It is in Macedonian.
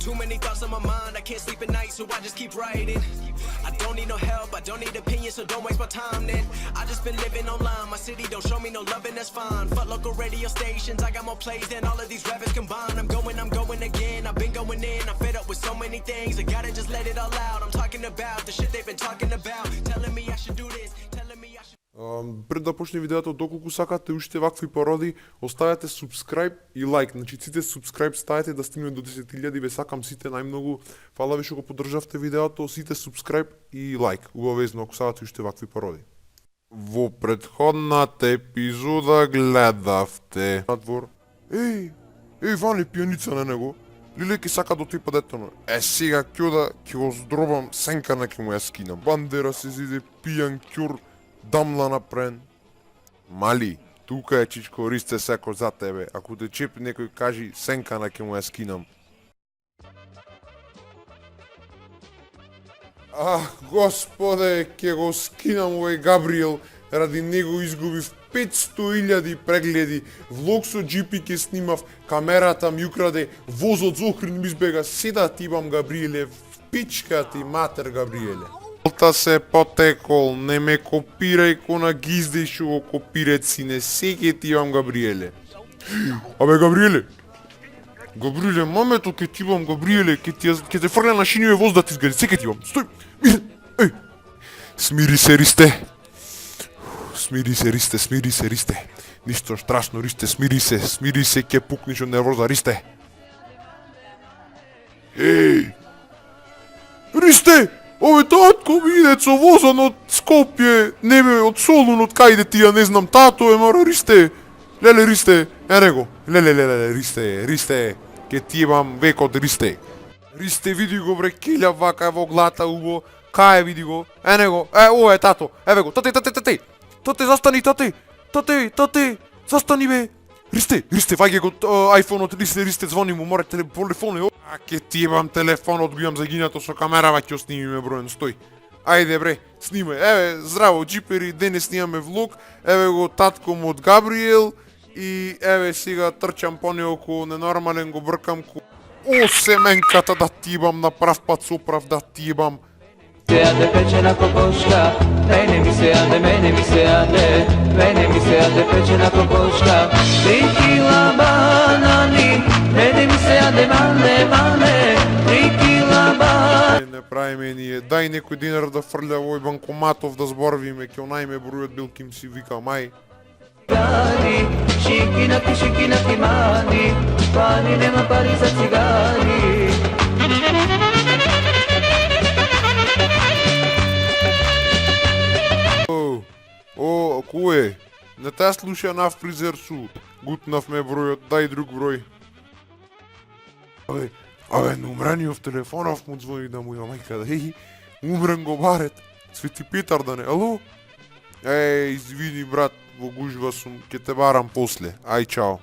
Too many thoughts on my mind, I can't sleep at night, so I just keep writing. I don't need no help, I don't need opinions, so don't waste my time then. I just been living online, my city don't show me no love and that's fine. Fuck local radio stations, I got more plays than all of these rappers combined. I'm going again, I've been going in, I'm fed up with so many things. I gotta just let it all out, I'm talking about the shit they've been talking about. Telling me I should do this, telling me I should... Пред да почне видеото, доколку сакате уште вакви пароди, оставете subscribe и лайк. Значи сите subscribe ставете да стигне до 10.000, ве сакам сите најмногу. Фала ви што го поддржавте видеото, сите subscribe и лайк. Убавезно ако сакате уште вакви пароди. Во претходната епизода гледавте надвор. Еј, Ване пијаница на него. Лиле ки сака до типа детоно. Сега ќе го здробам, сенка на ќе му ја скинам. Бандера се зиде пијан ќур. Дамла напрен. Мали, тука е чичко Ристе секо за тебе. Ако те чепи некој кажи сенка на ќе му ја скинам. Господе, ќе го скинам овој Габриел. Ради него изгубив 500.000 прегледи. Влог со джипи ќе снимав. Камерата ми украде. Возот за Охрид ми избега. Седа ти имам Габриеле. В пичка ти матер Габриеле. Та се потекол, не ме копирај ко на гизде што го копират сине, секе ти имам Габриеле. Абе Габриеле, мамето ке ти имам Габриеле, ке те фрля на шиниве воз да ти изгади, секе ти имам, стој, еј, смири се Ристе, ништо страшно Ристе, смири се, ке пукниш од нервоза Ристе. Еј, Ристе! Ове татко ми иде со возан од Скопје, не бе, од Солун, од кајде ти, ја не знам, тато е, мара, Ристе, леле, Ристе, ене го, леле, Ристе, ке ти имам векот, Ристе, види го, бре, килја вака во глата, убо, кај види го, ене го, ово е тато, еве го, тате, застани, застани, бе, Ристе, ваѓа го айфонот, Ристе, звони му, море телефон, ке ти имам телефонот, го имам загинато со камерава, ќе снимиме броен, стој. Ајде бре, снимај, еве, здраво, джипери, денес снимаме влог, еве го татком од Габриел, и еве сега трчам по неоко, ненормален го бркам ко... О, семенката да ти имам, на прав пат соправ да ти имам. Se ade pečena kokoška, mene mi se ade pečena kokoška. 3 kila banani, mene mi se ade mane, 3 kila banani. Не правиме ние, дај некој динар да фрля овој банкоматов да зборвиме, ќе онајме бројот билким си вика мај. Шикинати мани нема пари за цигари. Кој? Не те слуша нав фризер су. Гутнав ме бројот, дај друг број. Абе, на умрениот телефонов му звони да му ја мајка, умрен го барет. Свети Петар да не, ало? Извини брат, во гужва сум, ќе те барам после. Ај, чао.